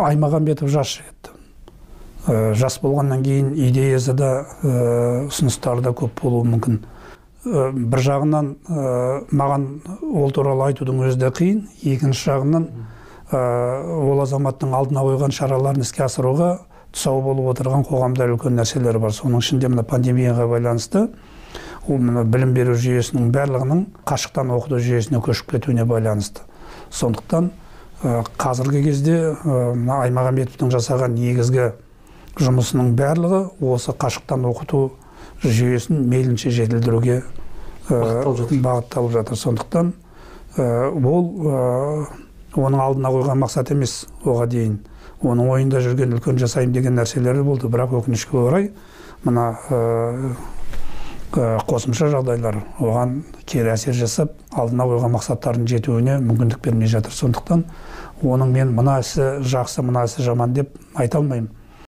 Аймағамбетов жас жігіт. Жас болғаннан кейін идеясы да, ұсыныстары да көп болуы мүмкін. Бір жағынан маған ол туралы айтудың өзі де қиын, екінші жағынан ол азаматтың алдына қойған шараларын іске асыруға тұсау болып отырған қоғамда үлкен нәрселер бар. Соның ішінде мына пандемияға байланысты ол білім беру жүйесінің барлығының қашықтан оқыту жүйесіне көшіп кетуіне байланысты. Сондықтан қазіргі кезде Аймағамбетовтың жасаған негізгі жұмысының барлығы осы қашықтан оқыту жүйесін мейлінше жетілдіруге бағытталып жатыр. Сондықтан ол оның алдына қойған мақсат емес оған дейін. Оның ойында жүрген үлкен жасайым деген нәрселері болды, бірақ өкінішке орай мына қосымша жағдайлар оған кері әсер жасап, алдына қойған мақсаттардың жетуіне мүмкіндік бермей жатыр. Сондықтан оның мен мына ісі жақсы, мына ісі жаман деп айта алмаймын.